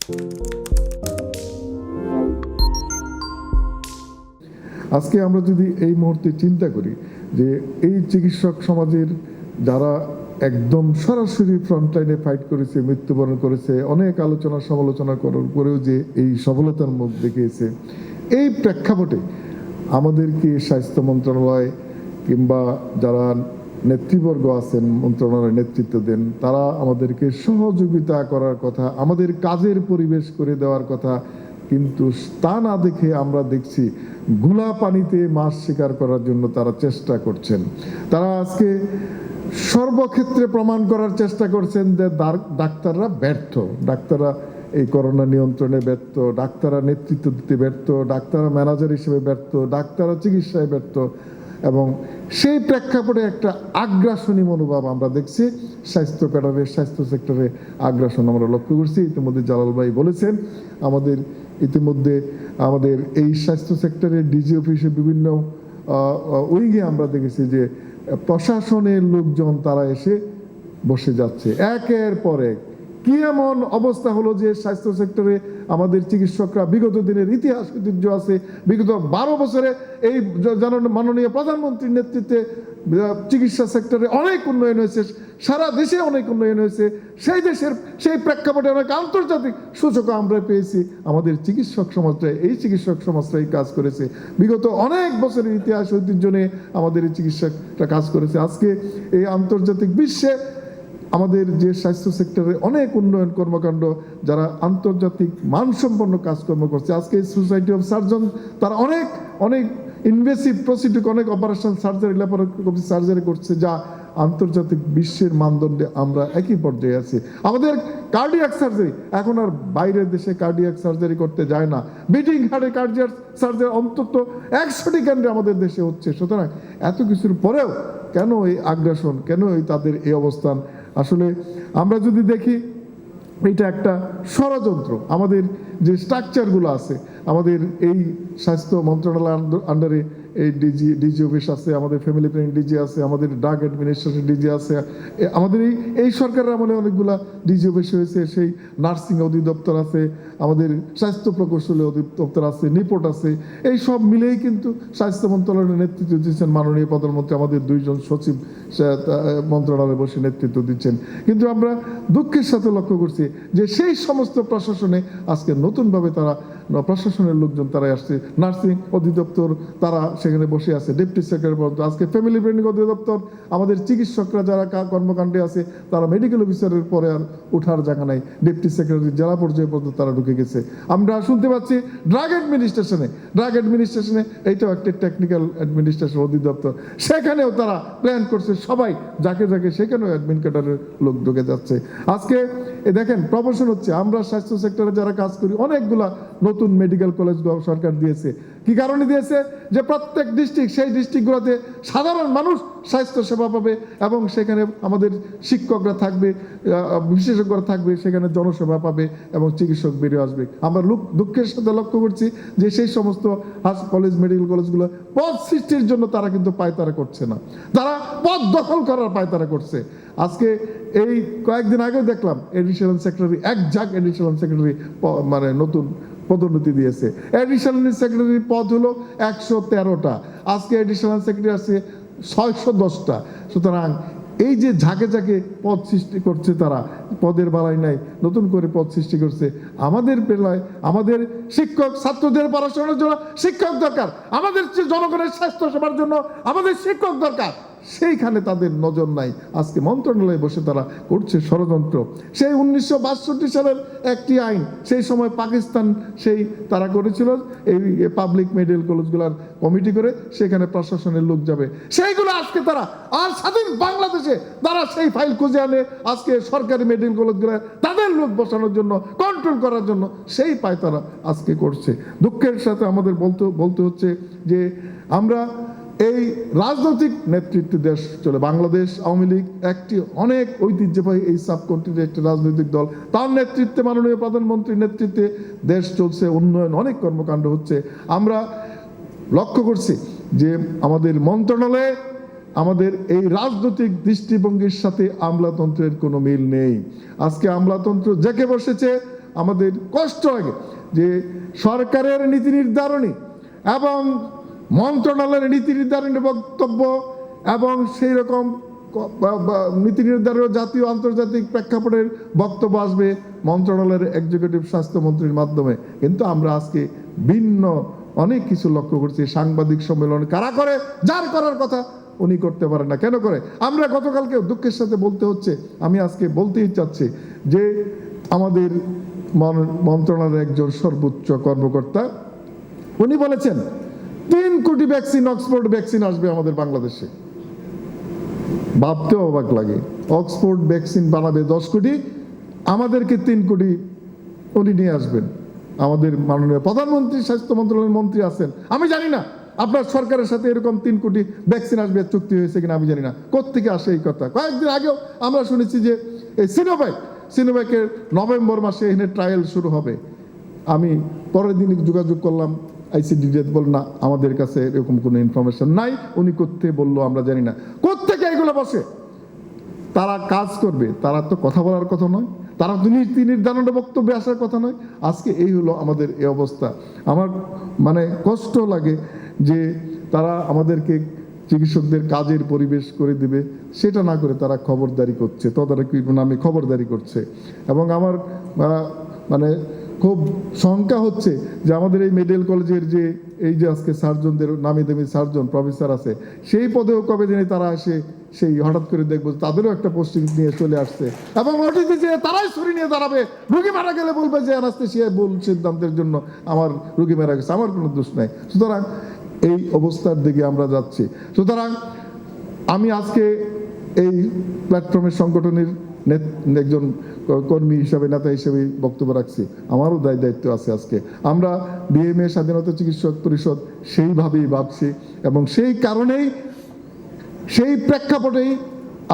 আজকে আমরা যদি এই মুহূর্তে চিন্তা করি যে এই চিকিৎসক সমাজের যারা একদম সরাসরি ফ্রন্টলাইনে ফাইট করেছে, মৃত্যুবরণ করেছে, অনেক আলোচনা সমালোচনা করার পরেও যে এই সফলতার মুখ দেখিয়েছে, এই প্রেক্ষাপটে আমাদেরকে স্বাস্থ্য মন্ত্রণালয় কিংবা যারা নেতৃবর্গ আছেন, মন্ত্রণালয়ের নেতৃত্ব দেন, তারা আমাদেরকে সহযোগিতা করার কথা, আমাদের কাজের পরিবেশ করে দেওয়ার কথা, কিন্তু তা না দেখে আমরা দেখছি গুলা পানিতে মাছ শিকার করার জন্য তারা চেষ্টা করছেন। তারা আজকে সর্বক্ষেত্রে প্রমাণ করার চেষ্টা করছেন যে ডাক্তাররা ব্যর্থ, ডাক্তাররা এই করোনা নিয়ন্ত্রণে ব্যর্থ, ডাক্তাররা নেতৃত্ব দিতে ব্যর্থ, ডাক্তাররা ম্যানেজার হিসেবে ব্যর্থ, ডাক্তাররা চিকিৎসায় ব্যর্থ। এবং সেই প্রেক্ষাপটে একটা আগ্রাসনী মনোভাব আমরা দেখছি স্বাস্থ্য ক্যাডারে, স্বাস্থ্য সেক্টরে আগ্রাসন আমরা লক্ষ্য করছি। ইতিমধ্যে জালাল ভাই বলেছেন, ইতিমধ্যে আমাদের এই স্বাস্থ্য সেক্টরের ডিজি অফিসে বিভিন্ন উইংয়ে আমরা দেখেছি যে প্রশাসনের লোকজন তারা এসে বসে যাচ্ছে একের পর এক। কি এমন অবস্থা হলো যে স্বাস্থ্য সেক্টরে আমাদের চিকিৎসকরা বিগত দিনের ইতিহাস ঐতিহ্য আছে, বিগত 12 বছরে এই মাননীয় প্রধানমন্ত্রীর নেতৃত্বে চিকিৎসা সেক্টরে অনেক উন্নয়ন হয়েছে, সারা দেশে অনেক উন্নয়ন হয়েছে। সেই দেশের সেই প্রেক্ষাপটে অনেক আন্তর্জাতিক সূচক আমরা পেয়েছি। আমাদের চিকিৎসক সমাজটা এই কাজ করেছে, বিগত অনেক বছরের ইতিহাস ঐতিহ্য নিয়ে আমাদের এই চিকিৎসকরা কাজ করেছে। আজকে এই আন্তর্জাতিক বিশ্বে আমাদের যে স্বাস্থ্য সেক্টরে অনেক উন্নয়ন কর্মকাণ্ড, যারা আন্তর্জাতিক মানসম্পন্ন কাজকর্ম করছে, আজকে সোসাইটি অফ সার্জন তারা অনেক ইনভেসিভ প্রসিডিউর, অনেক অপারেশন সার্জারি, ল্যাপারোস্কোপি সার্জারি করছে, যা আন্তর্জাতিক বিশ্বের মানদণ্ডে আমরা একই পর্যায়ে আছি। আমাদের কার্ডিয়াক সার্জারি এখন আর বাইরের দেশে কার্ডিয়াক সার্জারি করতে যায় না, বিটিং হার্টে কার্ডিয়াক সার্জারি অন্তত 100টি কেন্দ্রে আমাদের দেশে হচ্ছে। সুতরাং এত কিছুর পরেও কেন এই আগ্রাসন, কেন তাদের এই অবস্থান? আসলে আমরা যদি দেখি এটা একটা ষড়যন্ত্র। আমাদের যে স্ট্রাকচারগুলো আছে, আমাদের এই স্বাস্থ্য মন্ত্রণালয়ের আন্ডারে এই ডিজি অফিস আছে, আমাদের ফ্যামিলি প্ল্যানিং ডিজি আছে, আমাদের ড্রাগ অ্যাডমিনিস্ট্রেশন ডিজি আছে, আমাদের এই সরকারের আমলে অনেকগুলা ডিজি অফিস হয়েছে, সেই নার্সিং অধিদপ্তর আছে, আমাদের স্বাস্থ্য প্রকৌশলী অধিদপ্তর আছে, নিপোর্ট আছে। এই সব মিলেই কিন্তু স্বাস্থ্য মন্ত্রণালয়ের নেতৃত্ব দিচ্ছেন মাননীয় প্রধানমন্ত্রী, আমাদের 2 জন সচিব মন্ত্রণালয়ে বসে নেতৃত্ব দিচ্ছেন। কিন্তু আমরা দুঃখের সাথে লক্ষ্য করছি যে সেই সমস্ত প্রশাসনে আজকে নতুনভাবে তারা প্রশাসনের লোকজন তারা আসছে, নার্সিং অধিদপ্তর তারা সেখানে বসে আছে, ডেপুটি সেক্রেটারি পর্যন্ত, আজকে ফ্যামিলি প্ল্যানিং অধিদপ্তর, আমাদের চিকিৎসকরা যারা কর্মকাণ্ডে আছে তারা মেডিকেল অফিসারের পরে আর ওঠার জায়গা নাই, ডেপুটি সেক্রেটারি জেলা পর্যায়ে পর্যন্ত তারা ঢুকে গেছে। আমরা শুনতে পাচ্ছি ড্রাগ অ্যাডমিনিস্ট্রেশনে এইটাও একটা টেকনিক্যাল অ্যাডমিনিস্ট্রেশন অধিদপ্তর, সেখানেও তারা প্ল্যান করছে, সবাই যাকে সেখানেও অ্যাডমিন ক্যাডারের লোক ঢুকে যাচ্ছে। আজকে দেখেন প্রমোশন হচ্ছে। আমরা স্বাস্থ্য সেক্টরে যারা কাজ করি, অনেকগুলা নতুন মেডিকেল কলেজ সরকার দিয়েছে। কি কারণে দিয়েছে? যে প্রত্যেক ডিস্ট্রিক্ট, সেই ডিস্ট্রিক্টগুলোতে সাধারণ মানুষ স্বাস্থ্য সেবা পাবে এবং সেখানে আমাদের শিক্ষকরা থাকবে, বিশেষজ্ঞরা থাকবে, সেখানে জনসেবা পাবে এবং চিকিৎসক বেরিয়ে আসবে। আমরা দুঃখের সাথে লক্ষ্য করছি যে সেই সমস্ত কলেজ, মেডিকেল কলেজগুলো পদ সৃষ্টির জন্য তারা কিন্তু পায়তারা করছে না, তারা পদ দখল করার পায়তারা করছে। আজকে এই কয়েকদিন আগেও দেখলাম এডিশনাল সেক্রেটারি, এডিশনাল সেক্রেটারি মানে নতুন পদোন্নতি দিয়েছে। এডিশনাল সেক্রেটারি পদ হলো 113টা, আজকে এডিশনাল সেক্রেটারি আছে 610টা। সুতরাং এই যে ঝাঁকে পদ সৃষ্টি করছে, তারা পদের বালাই নাই, নতুন করে পদ সৃষ্টি করছে। আমাদের বেলায় আমাদের শিক্ষক ছাত্রদের পড়াশোনার জন্য শিক্ষক দরকার, আমাদের জনগণের স্বাস্থ্য সেবার জন্য আমাদের শিক্ষক দরকার, সেইখানে তাদের নজর নাই। আজকে মন্ত্রণালয়ে বসে তারা করছে ষড়যন্ত্র। সেই 1962 সালের একটি আইন, সেই সময় পাকিস্তান তারা করেছিল এই পাবলিক মেডিকেল কলেজগুলোর কমিটি করে, সেখানে প্রশাসনের লোক যাবে, সেইগুলো আজকে তারা আর স্বাধীন বাংলাদেশে তারা সেই ফাইল খুঁজে আনে, আজকে সরকারি মেডিকেল কলেজগুলো তাদের লোক বসানোর জন্য, কন্ট্রোল করার জন্য সেই পায় তারা আজকে করছে। দুঃখের সাথে আমাদের বলতে হচ্ছে যে আমরা এই রাজনৈতিক নেতৃত্ব দেশ চলে, বাংলাদেশ আওয়ামী লীগ একটি অনেক ঐতিহ্যবাহী এই সাবকন্টিনেন্টের একটি রাজনৈতিক দল, তার নেতৃত্বে মাননীয় প্রধানমন্ত্রীর নেতৃত্বে দেশ চলছে, উন্নয়ন অনেক কর্মকাণ্ড হচ্ছে। আমরা লক্ষ্য করছি যে আমাদের মন্ত্রণালয়ে আমাদের এই রাজনৈতিক দৃষ্টিভঙ্গির সাথে আমলাতন্ত্রের কোনো মিল নেই। আজকে আমলাতন্ত্র জেঁকে বসেছে আমাদের কষ্ট লাগে যে সরকারের নীতি নির্ধারণী এবং মন্ত্রণালয়ের নীতি নির্ধারণী বক্তব্য এবং সেই রকম নীতি নির্ধারণ জাতীয় আন্তর্জাতিক প্রেক্ষাপটের বক্তব্য আসবে মন্ত্রণালয়ের এক্সিকিউটিভ স্বাস্থ্যমন্ত্রীর মাধ্যমে, কিন্তু আমরা আজকে ভিন্ন অনেক কিছু লক্ষ্য করছি। সাংবাদিক সম্মেলন কারা করে? যার করার কথা উনি করতে পারেন না। কেন করে? আমরা গতকালকে দুঃখের সাথে বলতে হচ্ছে, আমি আজকে বলতেই চাচ্ছি যে আমাদের মন্ত্রণালয়ের একজন সর্বোচ্চ কর্মকর্তা উনি বলেছেন 3 কোটি ভ্যাকসিন, অক্সফোর্ড ভ্যাকসিন আসবে আমাদের বাংলাদেশে। ভাবতেও অবাক লাগে, অক্সফোর্ড ভ্যাকসিন বানাবে 10 কোটি, আমাদেরকে 3 কোটি উনি নিয়ে আসবেন। আমাদের মাননীয় প্রধানমন্ত্রী স্বাস্থ্য মন্ত্রণালয়ের মন্ত্রী আছেন, আমি জানি না আপনার সরকারের সাথে এরকম 3 কোটি ভ্যাকসিন আসবে চুক্তি হয়েছে কিনা আমি জানি না। কোত্থেকে আসে এই কথা? কয়েকদিন আগেও আমরা শুনেছি যে এই সিনোভ্যাকের নভেম্বর মাসে এখানে ট্রায়াল শুরু হবে। আমি পরের দিন যোগাযোগ করলাম আইসিডিডি, বল না আমাদের কাছে এরকম কোনো ইনফরমেশন নাই। উনি কোত্থেকে বললো আমরা জানি না। কোত্থেকে এগুলো বসে? তারা কাজ করবে, তারা তো কথা বলার কথা নয়, তারা তো নীতি নির্ধারণের বক্তব্যে আসার কথা নয়। আজকে এই হলো আমাদের এই অবস্থা। আমার মানে কষ্ট লাগে যে তারা আমাদেরকে চিকিৎসকদের কাজের পরিবেশ করে দিবে, সেটা না করে তারা খবরদারি করছে, তদারকি নামে খবরদারি করছে। এবং আমার মানে খুব শঙ্কা হচ্ছে যে আমাদের এই মেডিকেল কলেজের যে এই যে আজকে সার্জনদের নামি দামি সার্জন প্রফেসর আছে, সেই পদেও কবে জানি তারা আসে, সেই হঠাৎ করে দেখবো তাদেরও একটা পোস্টিং নিয়ে চলে আসছে এবং ওটিতে যে তারাই ছুরি নিয়ে দাঁড়াবে, রুগী মারা গেলে বলবে যে অ্যানাস্থেসিয়া ভুল সিদ্ধান্তের জন্য আমার রুগী মারা গেছে, আমার কোনো দোষ নাই। সুতরাং এই অবস্থার দিকে আমরা যাচ্ছি। সুতরাং আমি আজকে এই প্ল্যাটফর্মের সংগঠনের একজন কর্মী হিসাবে, নেতা হিসেবে বক্তব্য রাখছি। আমারও দায়িত্ব আছে। আজকে আমরা বিএমএ স্বাধীনতা চিকিৎসক পরিষদ সেইভাবেই ভাবছি এবং সেই কারণেই, সেই প্রেক্ষাপটেই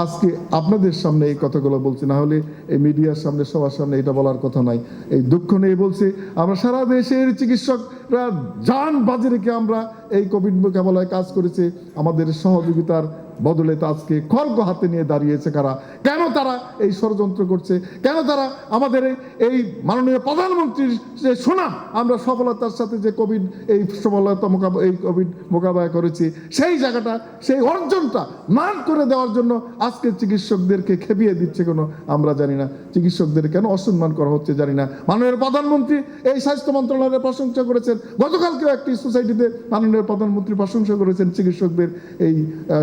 আজকে আপনাদের সামনে এই কথাগুলো বলছি। না হলে এই মিডিয়ার সামনে, সবার সামনে এটা বলার কথা নাই। এই দুঃখ নিয়ে বলছি, আমরা সারা দেশের চিকিৎসকরা জান বাজি রেখে আমরা এই কোভিড মোকাবেলায় কাজ করেছি। আমাদের সহযোগিতার বদলে তো আজকে খড়গ হাতে নিয়ে দাঁড়িয়েছে কারা? কেন তারা এই ষড়যন্ত্র করছে? কেন তারা আমাদের এই মাননীয় প্রধানমন্ত্রীর যে সুনাম, আমরা সফলতার সাথে যে কোভিড এই সফলতা এই কোভিড মোকাবেলা করেছি, সেই জায়গাটা, সেই অর্জনটা মান করে দেওয়ার জন্য আজকে চিকিৎসকদেরকে খেপিয়ে দিচ্ছে কোনো আমরা জানি না। চিকিৎসকদের কেন অসম্মান করা হচ্ছে জানি না। মাননীয় প্রধানমন্ত্রী এই স্বাস্থ্য মন্ত্রণালয়ের প্রশংসা করেছেন। গতকালকেও একটি সোসাইটিতে মাননীয় প্রধানমন্ত্রী প্রশংসা করেছেন চিকিৎসকদের এই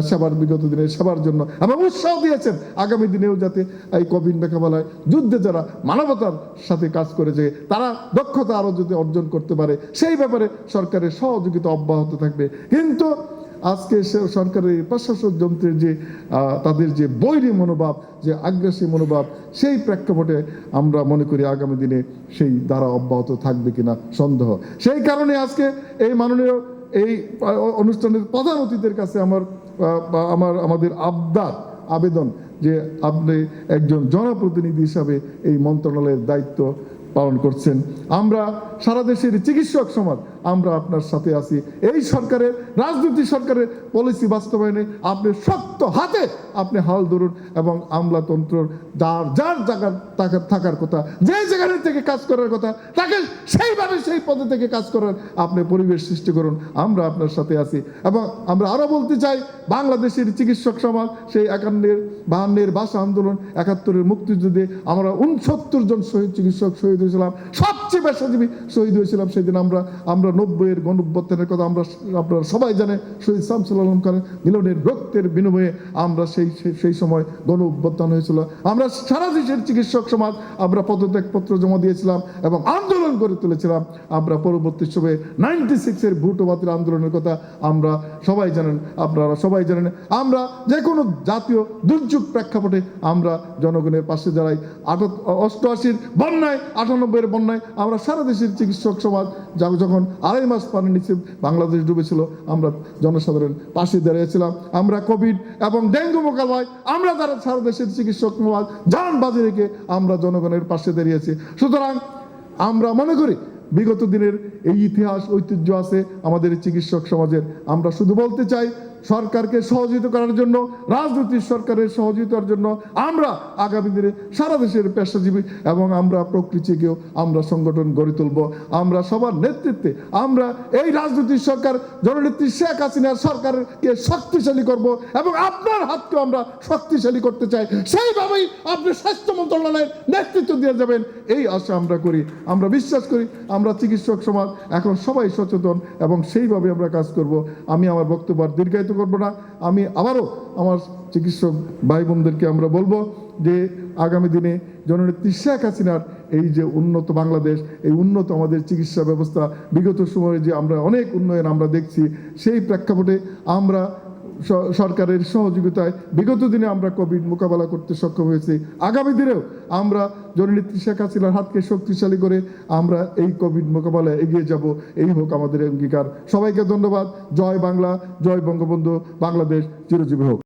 সেবার, বিগত দিনের সেবার জন্য, এবং উৎসাহ দিয়েছেন আগামী দিনেও যাতে এই কোভিড মোকাবেলায় যুদ্ধে যারা মানবতার সাথে কাজ করেছে তারা দক্ষতা আরো যদি অর্জন করতে পারে, সেই ব্যাপারে সরকারের সহযোগিতা অব্যাহত থাকবে। কিন্তু আজকে সরকারের প্রশাসক যন্ত্রের যে তাদের যে বৈরী মনোভাব, যে আগ্রাসী মনোভাব, সেই প্রেক্ষাপটে আমরা মনে করি আগামী দিনে সেই ধারা অব্যাহত থাকবে কিনা সন্দেহ। সেই কারণে আজকে এই মাননীয় এই অনুষ্ঠানের প্রধান অতিথির কাছে আমাদের আবেদন যে আপনি একজন জনপ্রতিনিধি হিসাবে এই মন্ত্রণালয়ের দায়িত্ব পালন করছেন। আমরা সারা দেশের চিকিৎসক সমাজ আমরা আপনার সাথে আছি। এই সরকারের রাজনীতি, সরকারের পলিসি বাস্তবায়নে আপনি শক্ত হাতে আপনি হাল ধরুন এবং আমলাতন্ত্র যার জায়গার থাকার কথা, যে যেখানে থেকে কাজ করার কথা, তাকে সেইভাবে সেই পদে থেকে কাজ করার আপনি পরিবেশ সৃষ্টি করুন। আমরা আপনার সাথে আছি। এবং আমরা আরো বলতে চাই, বাংলাদেশের চিকিৎসক সমাজ সেই 51-52 ভাষা আন্দোলন, 71-এর মুক্তিযুদ্ধে আমরা 69 জন শহীদ চিকিৎসক শহীদ হয়েছিলাম, সবচেয়ে পেশাজীবী শহীদ হয়েছিলাম সেদিন। আমরা 90-এর গণঅভ্যুত্থানের কথা আপনারা সবাই জানেন। শহীদ শামসুল আলম খানের মিলনের রক্তের বিনিময়ে আমরা সেই সময় গণঅভ্যুত্থান হয়েছিল। আমরা সারা দেশের চিকিৎসক সমাজ আমরা পদত্যাগপত্র জমা দিয়েছিলাম এবং আন্দোলন করে তুলেছিলাম। আমরা পরবর্তী সময়ে 96-এর ভোট বাতিল আন্দোলনের কথা আমরা সবাই জানেন, আপনারা সবাই জানেন। আমরা যে কোনো জাতীয় দুর্যোগ প্রেক্ষাপটে আমরা জনগণের পাশে দাঁড়াই। 88-র বন্যায়, 98-এর বন্যায় আমরা সারা দেশের চিকিৎসক সমাজ যখন 2.5 মাস পানির নিচে বাংলাদেশ ডুবেছিল, আমরা জনসাধারণ পাশে দাঁড়িয়েছিলাম। আমরা কোভিড এবং ডেঙ্গু মোকাবেলায় আমরা যারা সারা দেশের চিকিৎসক সমাজ জান বাজি রেখে আমরা জনগণের পাশে দাঁড়িয়েছি। সুতরাং আমরা মনে করি বিগত দিনের এই ইতিহাস ঐতিহ্য আছে আমাদের চিকিৎসক সমাজের। আমরা শুধু বলতে চাই সরকারকে সহযোগিতা করার জন্য, রাজনৈতিক সরকারের সহযোগিতার জন্য আমরা আগামী দিনে সারা দেশের পেশাজীবী এবং আমরা প্রকৃতিকেও আমরা সংগঠন গড়ে তুলব। আমরা সবার নেতৃত্বে আমরা এই রাজনৈতিক সরকার জননেত্রী শেখ হাসিনার সরকারকে শক্তিশালী করব এবং আপনার হাতকে আমরা শক্তিশালী করতে চাই। সেইভাবেই আপনি স্বাস্থ্য মন্ত্রণালয়ের নেতৃত্ব দিয়ে যাবেন এই আশা আমরা করি। আমরা বিশ্বাস করি আমরা চিকিৎসক সমাজ এখন সবাই সচেতন এবং সেইভাবে আমরা কাজ করব। আমি আমার বক্তব্য আর দীর্ঘায়িত করব না। আমি আবারও আমার চিকিৎসক ভাই বোনদেরকে আমরা বলবো যে আগামী দিনে জননেত্রী শেখ হাসিনার এই যে উন্নত বাংলাদেশ, এই উন্নত আমাদের চিকিৎসা ব্যবস্থা, বিগত সময়ে যে আমরা অনেক উন্নয়ন আমরা দেখছি, সেই প্রেক্ষাপটে আমরা সরকারের সহযোগিতায় বিগত দিনে আমরা কোভিড মোকাবেলা করতে সক্ষম হয়েছি। আগামী দিনেও আমরা জননেত্রী শেখ হাসিনার হাতকে শক্তিশালী করে আমরা এই কোভিড মোকাবেলায় এগিয়ে যাব, এই হোক আমাদের অঙ্গীকার। সবাইকে ধন্যবাদ। জয় বাংলা, জয় বঙ্গবন্ধু, বাংলাদেশ চিরজীবী হোক।